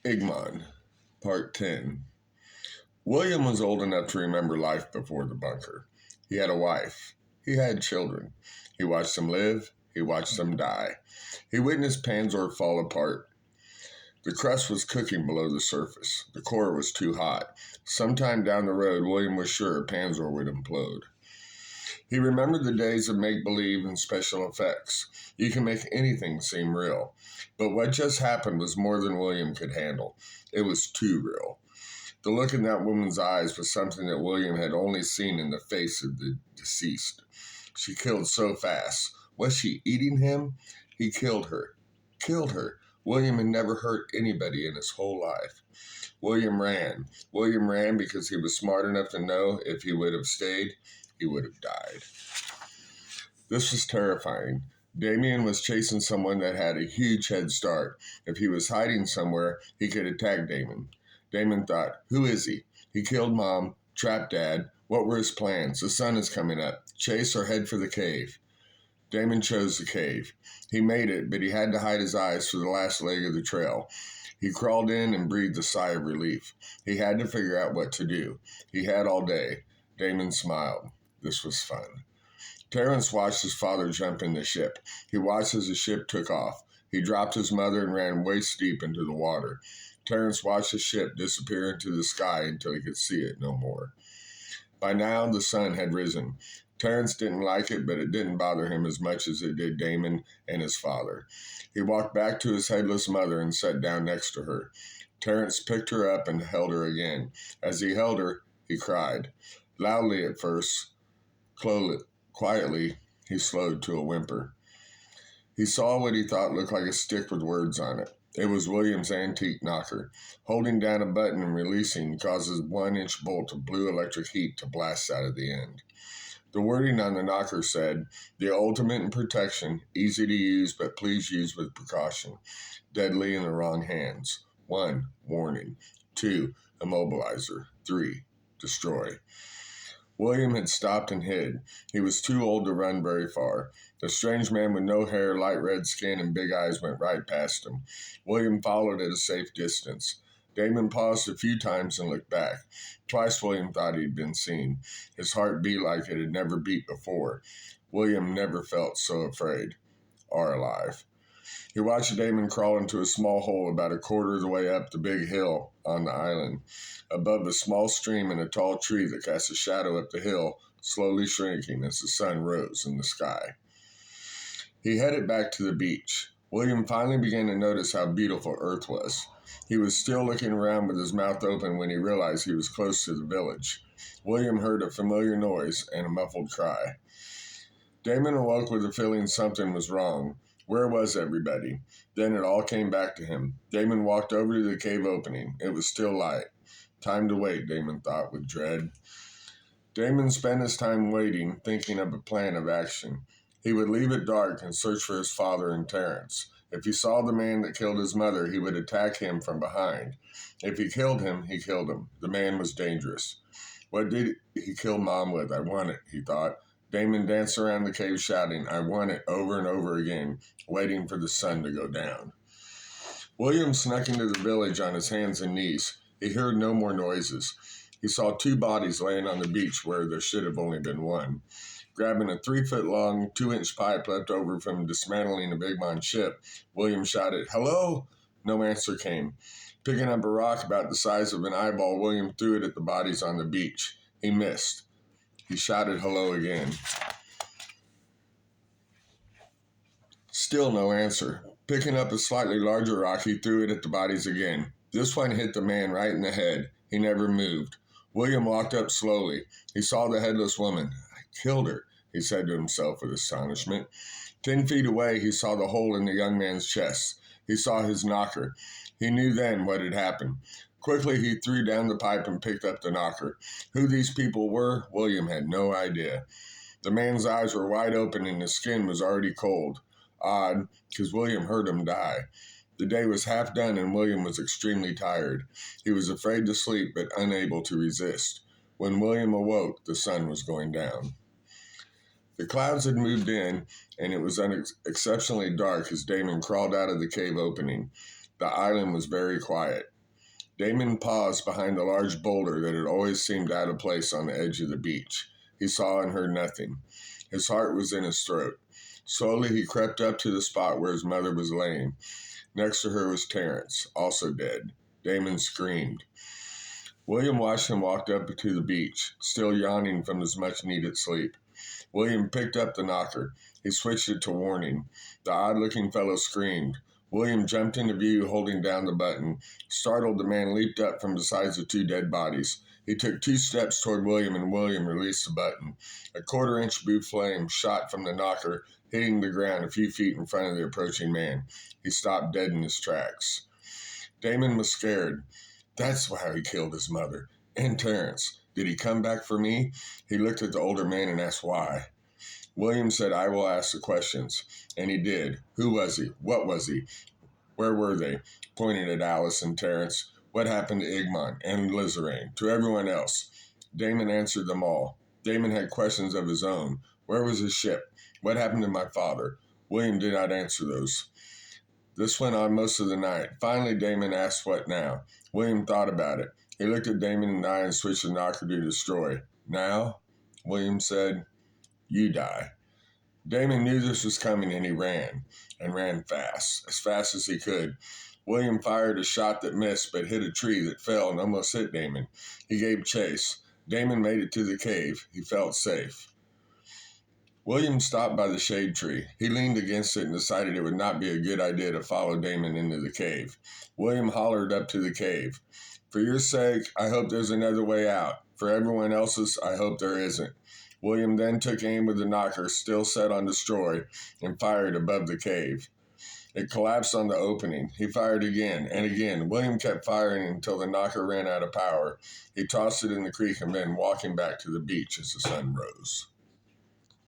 Igmon, Part 10. William was old enough to remember life before the bunker. He had a wife. He had children. He watched them live. He watched them die. He witnessed Panzer fall apart. The crust was cooking below the surface. The core was too hot. Sometime down the road, William was sure Panzer would implode. He remembered the days of make-believe and special effects. You can make anything seem real. But what just happened was more than William could handle. It was too real. The look in that woman's eyes was something that William had only seen in the face of the deceased. She killed so fast. Was she eating him? He killed her. Killed her. William had never hurt anybody in his whole life. William ran. William ran because he was smart enough to know if he would have stayed, he would have died. This was terrifying. Damien was chasing someone that had a huge head start. If he was hiding somewhere, he could attack Damon. Damon thought, who is he? He killed Mom, trapped Dad. What were his plans? The sun is coming up. Chase or head for the cave? Damon chose the cave. He made it, but he had to hide his eyes for the last leg of the trail. He crawled in and breathed a sigh of relief. He had to figure out what to do. He had all day. Damon smiled. This was fun. Terrence watched his father jump in the ship. He watched as the ship took off. He dropped his mother and ran waist deep into the water. Terrence watched the ship disappear into the sky until he could see it no more. By now, the sun had risen. Terrence didn't like it, but it didn't bother him as much as it did Damon and his father. He walked back to his headless mother and sat down next to her. Terrence picked her up and held her again. As he held her, he cried. Loudly at first, quietly, he slowed to a whimper. He saw what he thought looked like a stick with words on it. It was William's antique knocker. Holding down a button and releasing causes a 1-inch bolt of blue electric heat to blast out of the end. The wording on the knocker said, the ultimate in protection, easy to use, but please use with precaution. Deadly in the wrong hands. 1. Warning. 2. Immobilizer. 3. Destroy. William had stopped and hid. He was too old to run very far. The strange man with no hair, light red skin, and big eyes went right past him. William followed at a safe distance. Damon paused a few times and looked back. Twice William thought he'd been seen. His heart beat like it had never beat before. William never felt so afraid or alive. He watched Damon crawl into a small hole about a quarter of the way up the big hill on the island. Above a small stream and a tall tree that cast a shadow up the hill, slowly shrinking as the sun rose in the sky. He headed back to the beach. William finally began to notice how beautiful Earth was. He was still looking around with his mouth open when he realized he was close to the village. William heard a familiar noise and a muffled cry. Damon awoke with the feeling something was wrong. Where was everybody? Then it all came back to him. Damon walked over to the cave opening. It was still light. Time to wait, Damon thought with dread. Damon spent his time waiting, thinking of a plan of action. He would leave it dark and search for his father and Terrence. If he saw the man that killed his mother, he would attack him from behind. If he killed him, he killed him. The man was dangerous. What did he kill Mom with? I want it, he thought. Damon danced around the cave shouting, I want it, over and over again, waiting for the sun to go down. William snuck into the village on his hands and knees. He heard no more noises. He saw 2 bodies laying on the beach where there should have only been one. Grabbing a 3-foot-long, 2-inch pipe left over from dismantling a Igmon ship, William shouted, hello? No answer came. Picking up a rock about the size of an eyeball, William threw it at the bodies on the beach. He missed. He shouted hello again. Still no answer. Picking up a slightly larger rock, he threw it at the bodies again. This one hit the man right in the head. He never moved. William walked up slowly. He saw the headless woman. I killed her, he said to himself with astonishment. 10 feet away, he saw the hole in the young man's chest. He saw his knocker. He knew then what had happened. Quickly, he threw down the pipe and picked up the knocker. Who these people were, William had no idea. The man's eyes were wide open and his skin was already cold. Odd, because William heard him die. The day was half done and William was extremely tired. He was afraid to sleep but unable to resist. When William awoke, the sun was going down. The clouds had moved in, and it was exceptionally dark as Damon crawled out of the cave opening. The island was very quiet. Damon paused behind the large boulder that had always seemed out of place on the edge of the beach. He saw and heard nothing. His heart was in his throat. Slowly he crept up to the spot where his mother was laying. Next to her was Terence, also dead. Damon screamed. William watched him walk up to the beach, still yawning from his much-needed sleep. William picked up the knocker. He switched it to warning. The odd-looking fellow screamed. William jumped into view, holding down the button. Startled, the man leaped up from beside the two dead bodies. He took 2 steps toward William, and William released the button. A quarter-inch blue flame shot from the knocker, hitting the ground a few feet in front of the approaching man. He stopped dead in his tracks. Damon was scared. That's how he killed his mother. And Terence. Did he come back for me? He looked at the older man and asked why. William said, I will ask the questions. And he did. Who was he? What was he? Where were they? Pointing at Alice and Terence. What happened to Igmon and Lizaraine? To everyone else. Damon answered them all. Damon had questions of his own. Where was his ship? What happened to my father? William did not answer those. This went on most of the night. Finally, Damon asked what now. William thought about it. He looked at Damon and I and switched the knocker to destroy. Now, William said, you die. Damon knew this was coming and he ran fast, as fast as he could. William fired a shot that missed but hit a tree that fell and almost hit Damon. He gave chase. Damon made it to the cave. He felt safe. William stopped by the shade tree. He leaned against it and decided it would not be a good idea to follow Damon into the cave. William hollered up to the cave. For your sake, I hope there's another way out. For everyone else's, I hope there isn't. William then took aim with the knocker, still set on destroy, and fired above the cave. It collapsed on the opening. He fired again and again. William kept firing until the knocker ran out of power. He tossed it in the creek and then walking back to the beach as the sun rose.